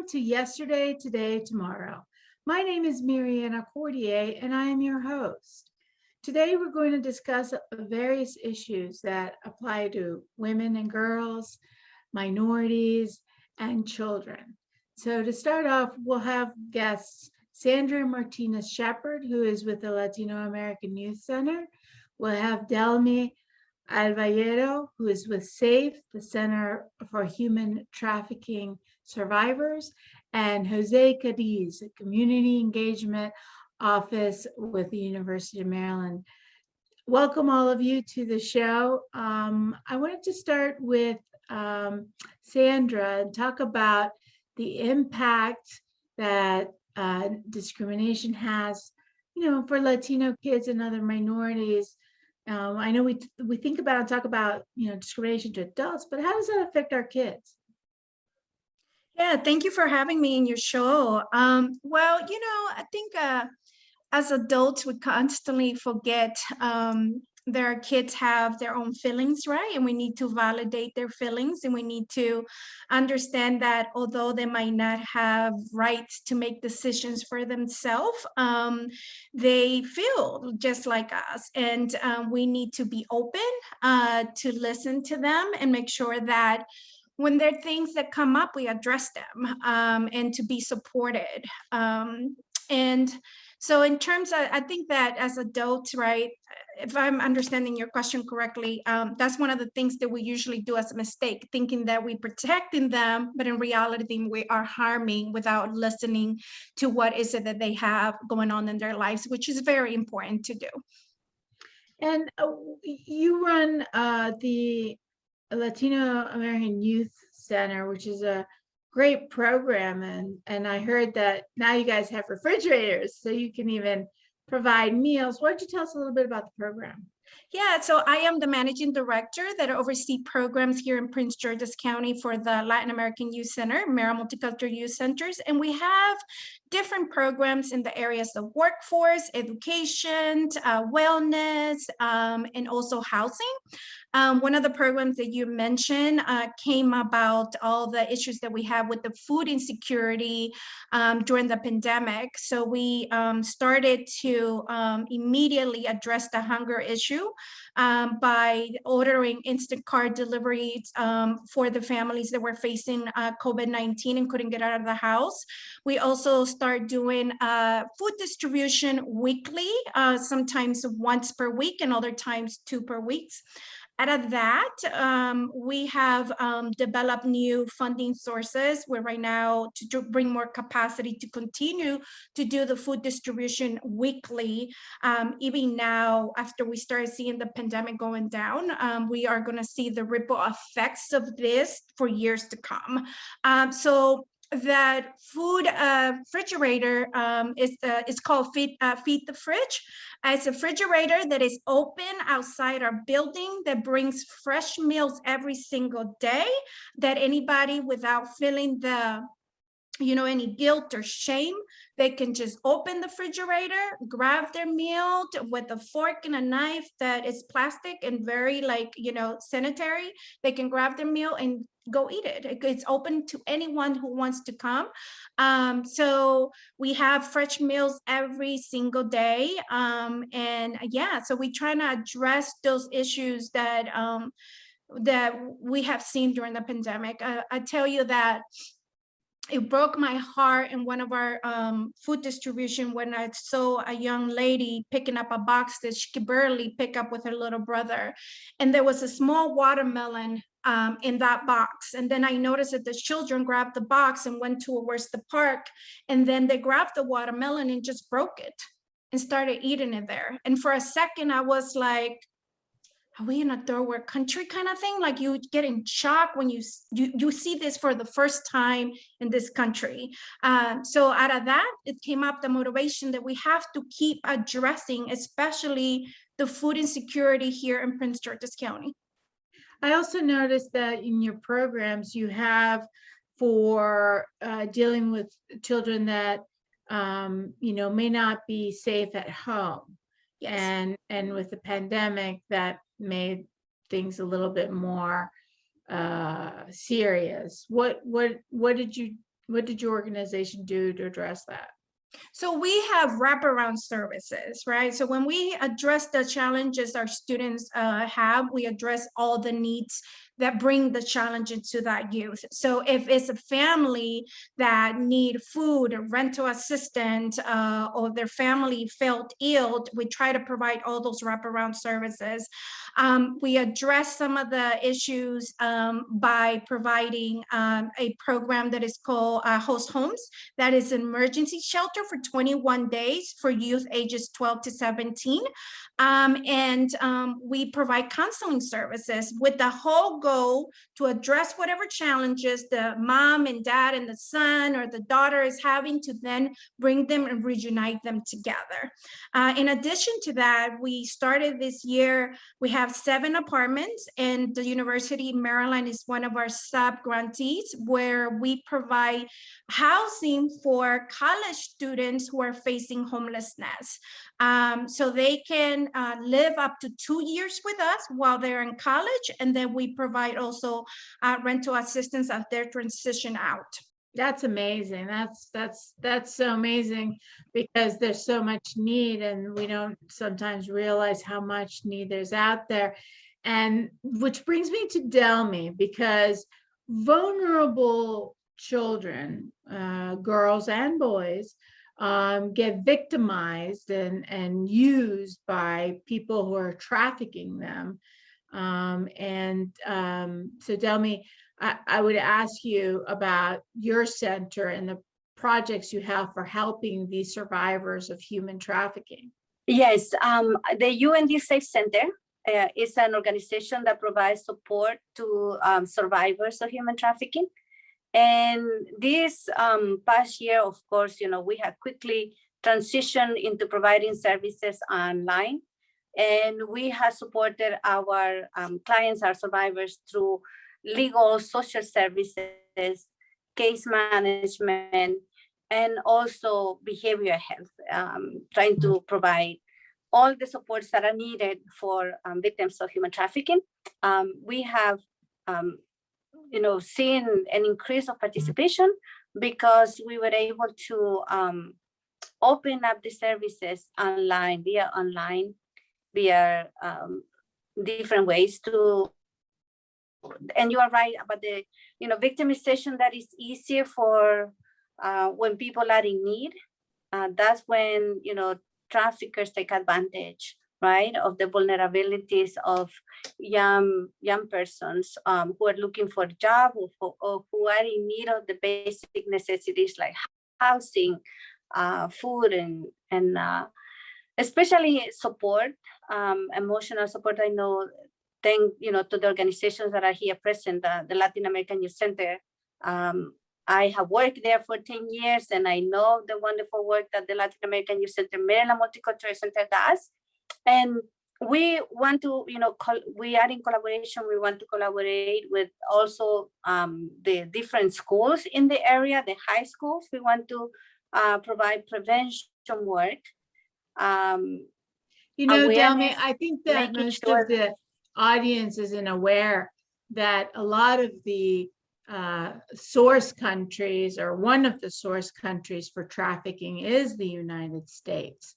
Welcome to Yesterday, Today, Tomorrow. My name is Mariana Cordier and I am your host. Today we're going to discuss various issues that apply to women and girls, minorities, and children. So to start off, we'll have guests Sandra Martinez Shepard, who is with the Latino American Youth Center. We'll have Delmy Alvayero, who is with SAFE, the Center for Human Trafficking Survivors, and Jose Cadiz, a Community Engagement Office with the University of Maryland. Welcome all of you to the show. I wanted to start with Sandra and talk about the impact that discrimination has, for Latino kids and other minorities. I know we think about and talk about discrimination to adults, but how does that affect our kids? Yeah, thank you for having me in your show. I think as adults, we constantly forget that our kids have their own feelings, right? And we need to validate their feelings, and we need to understand that although they might not have rights to make decisions for themselves, they feel just like us. And we need to be open to listen to them and make sure that when there are things that come up, we address them and to be supported. And so in terms of, I think that as adults, right, if I'm understanding your question correctly, that's one of the things that we usually do as a mistake, thinking that we're protecting them, but in reality, we are harming without listening to what is it that they have going on in their lives, which is very important to do. And you run the Latino American Youth Center, which is a great program, and I heard that now you guys have refrigerators, so you can even provide meals. Why don't you tell us a little bit about the program? Yeah, so I am the managing director that oversees programs here in Prince George's County for the Latin American Youth Center, Maryland Multicultural Youth Centers, and we have different programs in the areas of workforce, education, wellness, and also housing. One of the programs that you mentioned came about all the issues that we have with the food insecurity during the pandemic. So we started to immediately address the hunger issue by ordering instant cart deliveries for the families that were facing COVID-19 and couldn't get out of the house. We also start doing food distribution weekly, sometimes once per week and other times 2 per week. Out of that, we have developed new funding sources where right now to bring more capacity to continue to do the food distribution weekly. Even now, after we started seeing the pandemic going down, we are going to see the ripple effects of this for years to come. So that food refrigerator is called Feed the Fridge. It's a refrigerator that is open outside our building that brings fresh meals every single day, that anybody without feeling the any guilt or shame, they can just open the refrigerator, grab their meal with a fork and a knife that is plastic and very sanitary. They can grab their meal and go eat it. It's open to anyone who wants to come. So we have fresh meals every single day. So we try to address those issues that we have seen during the pandemic. I tell you that it broke my heart in one of our food distribution when I saw a young lady picking up a box that she could barely pick up with her little brother. And there was a small watermelon in that box. And then I noticed that the children grabbed the box and went towards the park. And then they grabbed the watermelon and just broke it and started eating it there. And for a second, I was like, are we in a third world country kind of thing? Like you get in shock when you see this for the first time in this country. So out of that, it came up the motivation that we have to keep addressing, especially the food insecurity here in Prince George's County. I also noticed that in your programs you have for dealing with children that may not be safe at home. Yes. And with the pandemic, that made things a little bit more serious. What did you What did your organization do to address that? So we have wraparound services, right? So when we address the challenges our students have, we address all the needs that bring the challenge into that youth. So if it's a family that need food, or rental assistance, or their family felt ill, we try to provide all those wraparound services. We address some of the issues by providing a program that is called Host Homes, that is an emergency shelter for 21 days for youth ages 12 to 17. We provide counseling services with the whole goal to address whatever challenges the mom and dad and the son or the daughter is having, to then bring them and reunite them together. In addition to that, we started this year, we have 7 apartments, and the University of Maryland is one of our sub-grantees, where we provide housing for college students who are facing homelessness. So they can live up to 2 years with us while they're in college, and then we provide also rental assistance as they transition out. That's amazing. That's so amazing, because there's so much need, and we don't sometimes realize how much need there's out there. And which brings me to Delmy, because vulnerable children, girls and boys, get victimized and used by people who are trafficking them. So Delmy, I would ask you about your center and the projects you have for helping these survivors of human trafficking. Yes, the UND Safe Center is an organization that provides support to survivors of human trafficking. And this past year, of course, we have quickly transitioned into providing services online. And we have supported our clients, our survivors, through legal, social services, case management, and also behavioral health, trying to provide all the supports that are needed for victims of human trafficking. We have seen an increase of participation because we were able to open up the services via different ways to. And you are right about the victimization, that is easier for when people are in need. That's when traffickers take advantage, right, of the vulnerabilities of young persons who are looking for a job, or who are in need of the basic necessities like housing, food, and especially support, emotional support. I know, thank to the organizations that are here present, the Latin American Youth Center. I have worked there for 10 years, and I know the wonderful work that the Latin American Youth Center, Maryland Multicultural Center does. And we want to, we are in collaboration. We want to collaborate with also the different schools in the area, the high schools. We want to provide prevention work. Delmy, I think that most of the audience isn't aware that a lot of the source countries, or one of the source countries for trafficking, is the United States.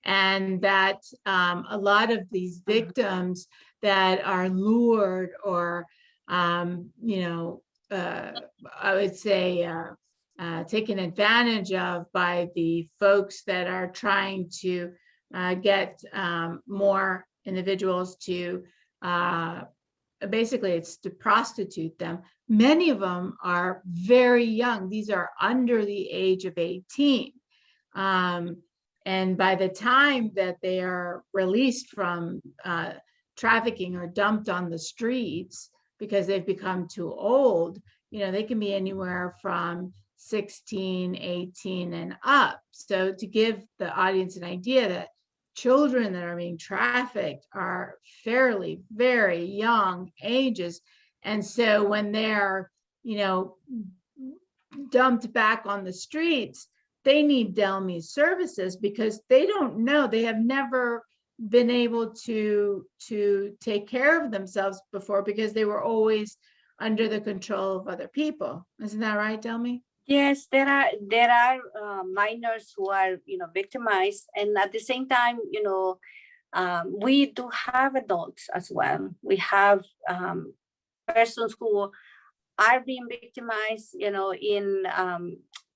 And that a lot of these victims that are lured, or, I would say, taken advantage of by the folks that are trying to get more individuals to, basically it's to prostitute them. Many of them are very young. These are under the age of 18. And by the time that they are released from trafficking or dumped on the streets because they've become too old, they can be anywhere from 16, 18 and up. So to give the audience an idea that children that are being trafficked are fairly, very young ages. And so when they're, dumped back on the streets, they need Delmy's services, because they don't know, they have never been able to take care of themselves before, because they were always under the control of other people. Isn't that right, Delmy? Yes, there are minors who are, victimized, and at the same time, we do have adults as well. We have persons who are being victimized, in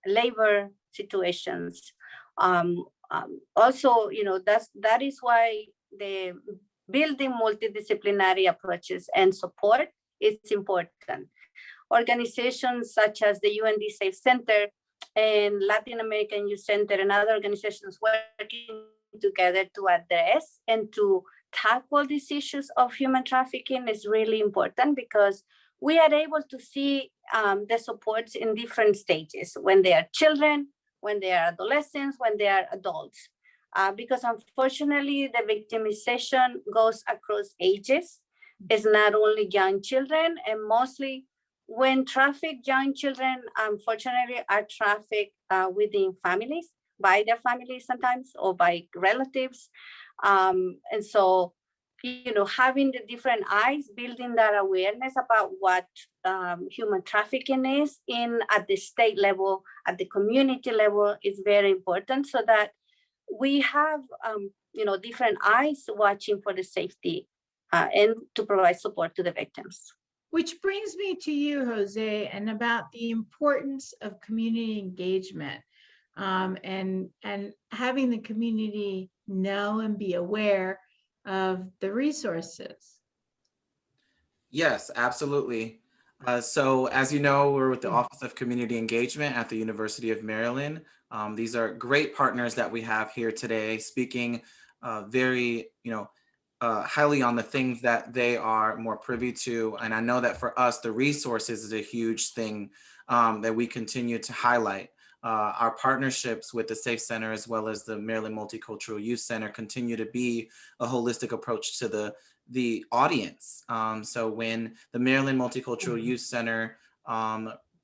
labor situations. Also, that is why the building multidisciplinary approaches and support is important. Organizations such as the UND Safe Center and Latin American Youth Center and other organizations working together to address and to tackle these issues of human trafficking is really important, because we are able to see the supports in different stages, when they are children, when they are adolescents, when they are adults. Because unfortunately, the victimization goes across ages. It's not only young children, and mostly when trafficked young children, unfortunately, are trafficked within families, by their families sometimes, or by relatives. And so, having the different eyes, building that awareness about what human trafficking is at the state level, at the community level, is very important, so that we have, different eyes watching for the safety and to provide support to the victims. Which brings me to you, Jose, and about the importance of community engagement, and having the community know and be aware of the resources. Yes, absolutely. So as you know, we're with the Office of Community Engagement at the University of Maryland. These are great partners that we have here today, speaking very, highly on the things that they are more privy to. And I know that for us, the resources is a huge thing that we continue to highlight. Our partnerships with the Safe Center, as well as the Maryland Multicultural Youth Center, continue to be a holistic approach to the audience. So when the Maryland Multicultural Youth Center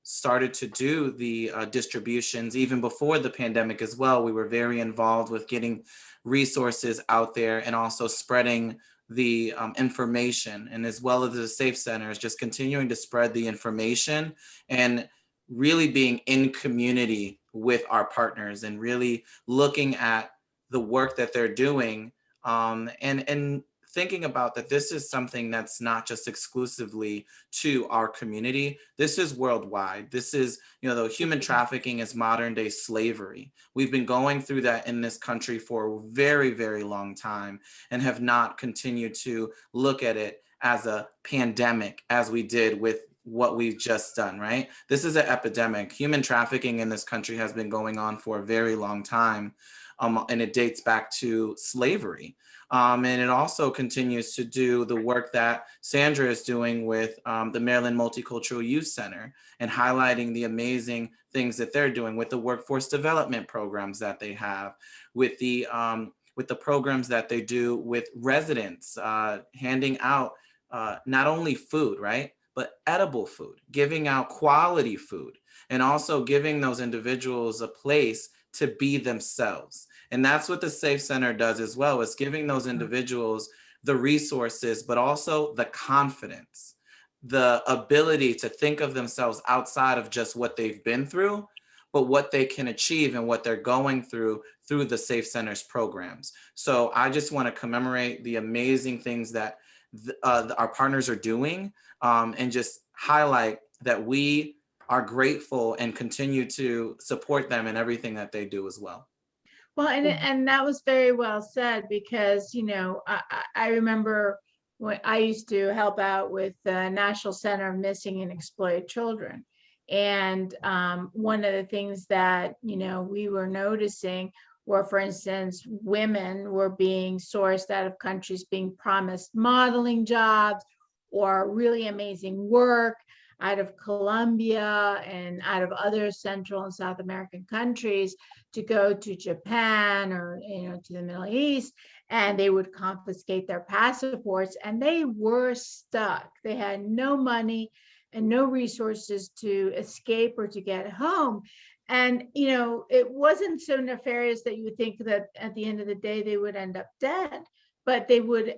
started to do the distributions, even before the pandemic as well, we were very involved with getting resources out there and also spreading the information, and as well as the Safe Centers, just continuing to spread the information and really being in community with our partners and really looking at the work that they're doing, and thinking about that this is something that's not just exclusively to our community. This is worldwide. This is, the human trafficking is modern day slavery. We've been going through that in this country for a very, very long time and have not continued to look at it as a pandemic as we did with what we've just done, right? This is an epidemic. Human trafficking in this country has been going on for a very long time, and it dates back to slavery. And it also continues to do the work that Sandra is doing with the Maryland Multicultural Youth Center, and highlighting the amazing things that they're doing with the workforce development programs that they have, with the programs that they do with residents, handing out not only food, right, but edible food, giving out quality food, and also giving those individuals a place to be themselves. And that's what the Safe Center does as well, is giving those individuals the resources, but also the confidence, the ability to think of themselves outside of just what they've been through, but what they can achieve and what they're going through the Safe Center's programs. So I just want to commemorate the amazing things that our partners are doing, and just highlight that we are grateful and continue to support them in everything that they do as well. Well, and that was very well said, because, I remember when I used to help out with the National Center of Missing and Exploited Children. And one of the things that, we were noticing were, for instance, women were being sourced out of countries being promised modeling jobs or really amazing work out of Colombia and out of other Central and South American countries to go to Japan or, to the Middle East, and they would confiscate their passports, and they were stuck. They had no money and no resources to escape or to get home. And, it wasn't so nefarious that you would think that at the end of the day, they would end up dead, but they would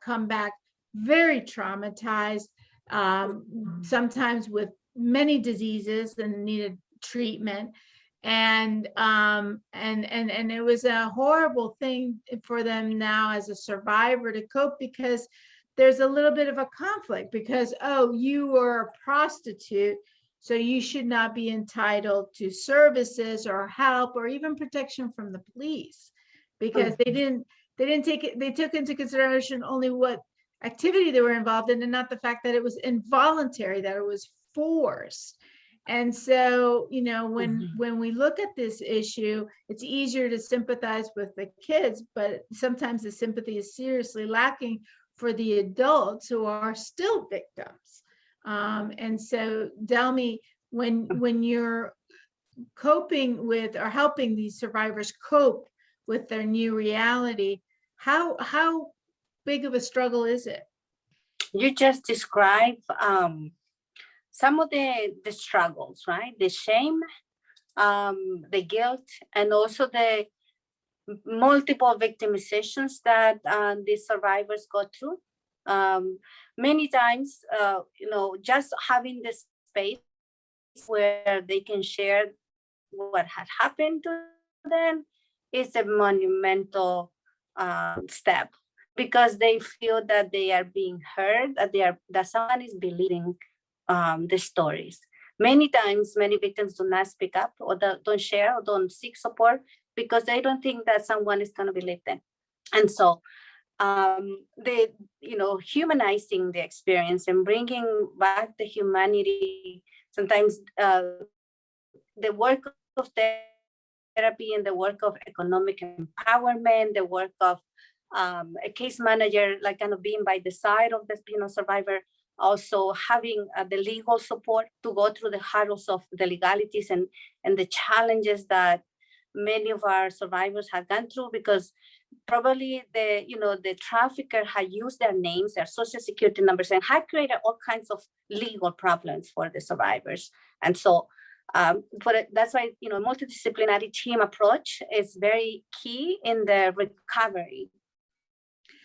come back very traumatized, sometimes with many diseases and needed treatment. And it was a horrible thing for them now as a survivor to cope, because there's a little bit of a conflict, because, oh, you were a prostitute, so you should not be entitled to services or help or even protection from the police, because they took into consideration only what activity they were involved in, and not the fact that it was involuntary, that it was forced. And so, when we look at this issue, it's easier to sympathize with the kids, but sometimes the sympathy is seriously lacking for the adults who are still victims. And so, Delmy, when you're coping with or helping these survivors cope with their new reality, how big of a struggle is it? You just described some of the struggles, right? The shame, the guilt, and also the multiple victimizations that the survivors go through. Many times, just having this space where they can share what had happened to them is a monumental step, because they feel that they are being heard, that someone is believing the stories. Many times, many victims do not speak up, or don't share, or don't seek support, because they don't think that someone is going to believe them. And so humanizing the experience and bringing back the humanity, sometimes the work of therapy and the work of economic empowerment, the work of a case manager, like kind of being by the side of the survivor, also having the legal support to go through the hurdles of the legalities and the challenges that many of our survivors have gone through, because probably the trafficker had used their names, their social security numbers, and had created all kinds of legal problems for the survivors. And so that's why multidisciplinary team approach is very key in the recovery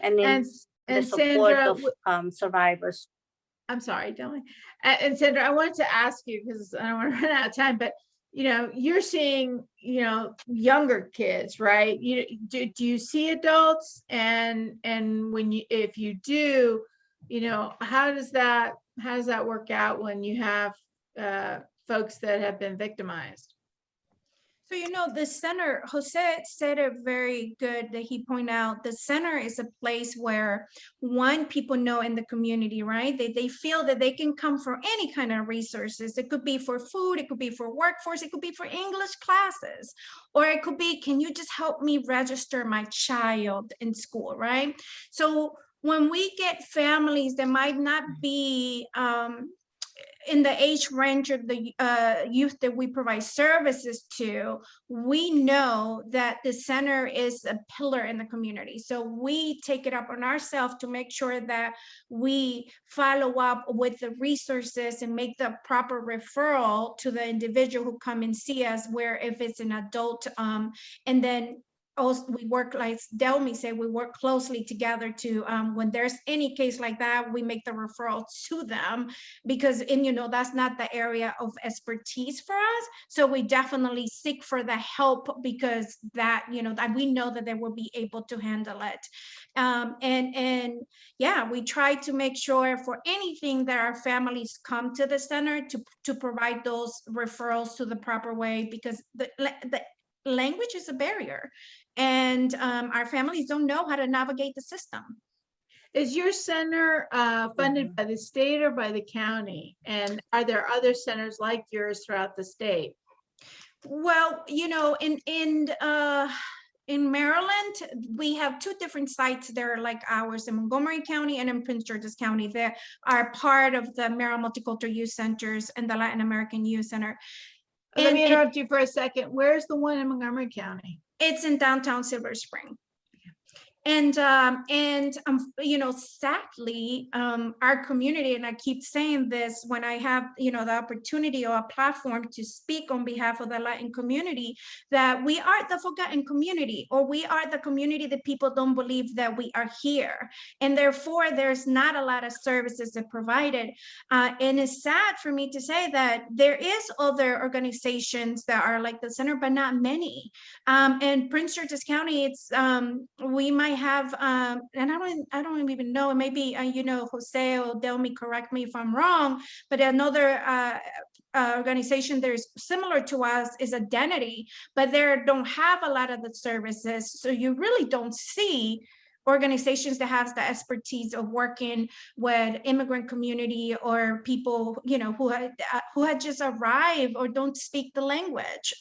and in the support Sandra, of survivors. I'm sorry, Delmy. And Sandra, I wanted to ask you, because I don't want to run out of time, but you're seeing younger kids, right? Do you see adults, and if you do, how does that work out when you have folks that have been victimized? So, the center, Jose said it very good, that he pointed out the center is a place where people know in the community, right? They feel that they can come for any kind of resources. It could be for food, it could be for workforce, it could be for English classes, or it could be, can you just help me register my child in school, right? So when we get families that might not be in the age range of the youth that we provide services to, we know that the center is a pillar in the community. So we take it up on ourselves to make sure that we follow up with the resources and make the proper referral to the individual who come and see us, where if it's an adult, and then also we work, like Delmy said, we work closely together to when there's any case like that, we make the referral to them, because that's not the area of expertise for us. So we definitely seek for the help, because that that we know that they will be able to handle it. And yeah, we try to make sure for anything that our families come to the center to provide those referrals to the proper way, because the language is a barrier, and our families don't know how to navigate the system. Is your center funded by the state or by the county? And are there other centers like yours throughout the state? Well, in Maryland, we have two different sites there like ours, in Montgomery County and in Prince George's County. They are part of the Maryland Multicultural Youth Centers and the Latin American Youth Center. Let me interrupt you for a second. Where's the one in Montgomery County? It's in downtown Silver Spring. You know, sadly, our community, and I keep saying this when I have, you know, the opportunity or a platform to speak on behalf of the Latin community, that we are the forgotten community, or we are the community that people don't believe that we are here. And therefore, there's not a lot of services that provided. And it's sad for me to say that there is other organizations that are like the center, but not many. In Prince George's County, it's we might have, and I don't even know, maybe you know, Jose or Delmy, correct me if I'm wrong, but another organization that is similar to us is Identity, but they don't have a lot of the services, so you really don't see organizations that have the expertise of working with immigrant community or people, you know, who had just arrived or don't speak the language.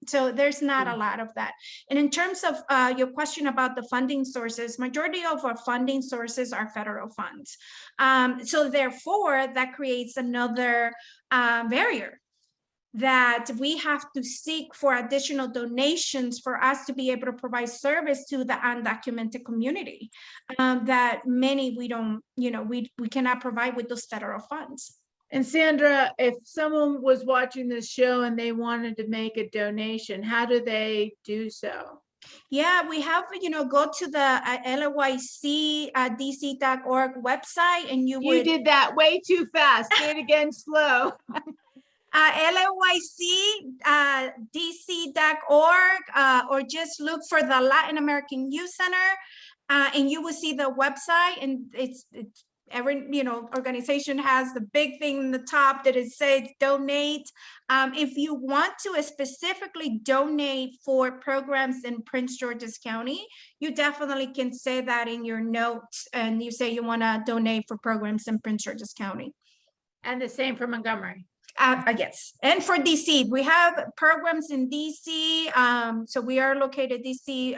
So there's not a lot of that. And in terms of your question about the funding sources, majority of our funding sources are federal funds. So therefore, that creates another barrier, that we have to seek for additional donations for us to be able to provide service to the undocumented community, that many we don't, you know, we cannot provide with those federal funds. And Sandra, if someone was watching this show and they wanted to make a donation, how do they do so? Yeah, we have, you know, go to the lycdc.org website, and you would. You did that way too fast. Say it again slow. lycdc.org, or just look for the Latin American Youth Center, and you will see the website, and it's every, you know, organization has the big thing in the top that it says donate. If you want to specifically donate for programs in Prince George's County, you definitely can say that in your notes, and you say you want to donate for programs in Prince George's County. And the same for Montgomery. Yes, and for DC, we have programs in DC. So we are located DC,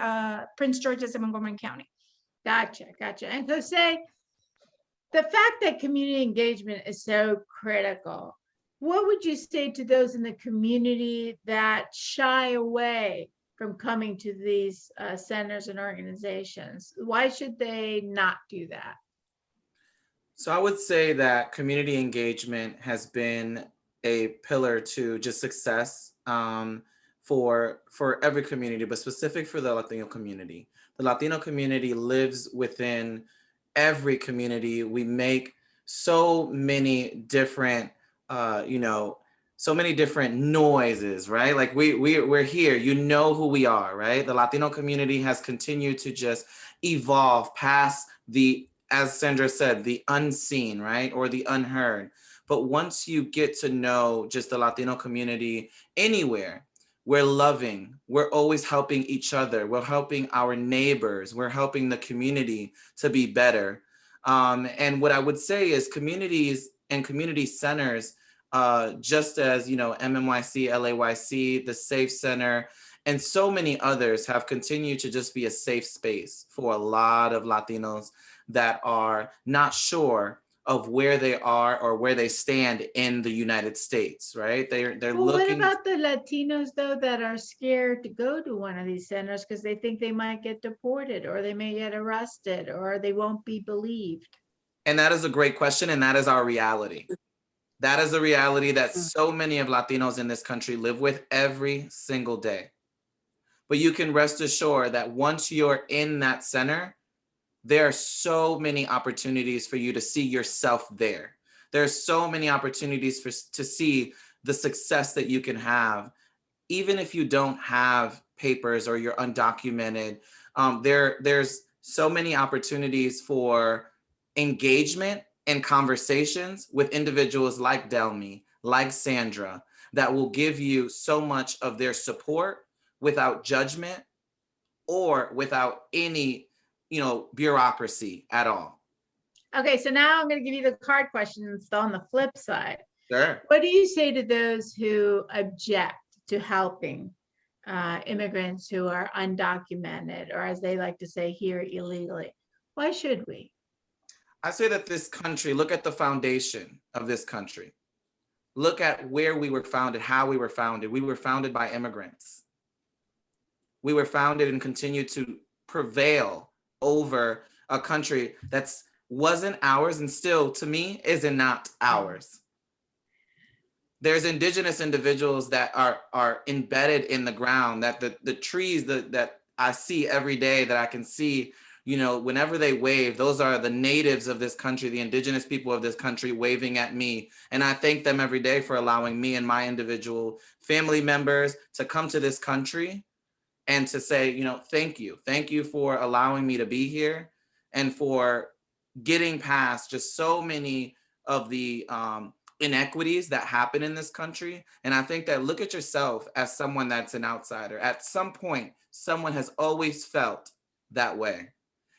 Prince George's, and Montgomery County. Gotcha. And so say, the fact that community engagement is so critical, what would you say to those in the community that shy away from coming to these centers and organizations? Why should they not do that? So I would say that community engagement has been a pillar to just success for every community, but specific for the Latino community. The Latino community lives within every community. We make so many different, so many different noises, right? Like we're here, you know who we are, right? The Latino community has continued to just evolve past the, as Sandra said, the unseen, right? Or the unheard. But once you get to know just the Latino community anywhere, we're loving, we're always helping each other, we're helping our neighbors, we're helping the community to be better. And what I would say is communities and community centers, just as, you know, MMYC, LAYC, the Safe Center, and so many others have continued to just be a safe space for a lot of Latinos that are not sure of where they are or where they stand in the United States, right? They're looking. What about the Latinos though that are scared to go to one of these centers because they think they might get deported or they may get arrested or they won't be believed? And that is a great question, and that is our reality. That is a reality that so many of Latinos in this country live with every single day. But you can rest assured that once you're in that center, there are so many opportunities for you to see yourself there. There are so many opportunities to see the success that you can have, even if you don't have papers or you're undocumented. There's so many opportunities for engagement and conversations with individuals like Delmy, like Sandra, that will give you so much of their support without judgment or without any bureaucracy at all. Okay, so now I'm going to give you the card questions on the flip side. Sure. What do you say to those who object to helping immigrants who are undocumented, or as they like to say here, illegally? Why should we? I say that this country, look at the foundation of this country. Look at where we were founded, how we were founded. We were founded by immigrants. We were founded and continue to prevail over a country that's wasn't ours and still, to me, is not ours. There's indigenous individuals that are embedded in the ground, that the trees that I see every day, that I can see, you know, whenever they wave, those are the natives of this country, the indigenous people of this country waving at me. And I thank them every day for allowing me and my individual family members to come to this country and to say, you know, thank you. Thank you for allowing me to be here and for getting past just so many of the inequities that happen in this country. And I think that, look at yourself as someone that's an outsider. At some point, someone has always felt that way.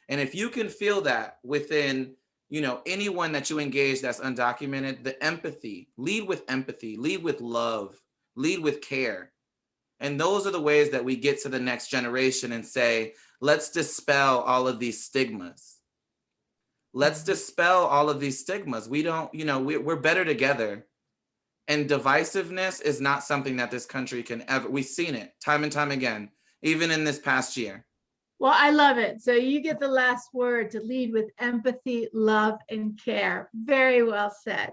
And if you can feel that within, you know, anyone that you engage that's undocumented, the empathy, lead with empathy, lead with love, lead with care. And those are the ways that we get to the next generation and say, let's dispel all of these stigmas. Let's dispel all of these stigmas. We don't, you know, we're better together. And divisiveness is not something that this country can ever, we've seen it time and time again, even in this past year. Well, I love it. So you get the last word, to lead with empathy, love, and care. Very well said.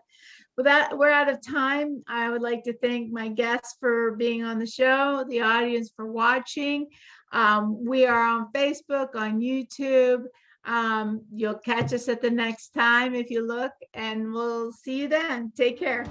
With that, we're out of time. I would like to thank my guests for being on the show, the audience for watching. We are on Facebook, on YouTube. You'll catch us at the next time if you look, and we'll see you then. Take care.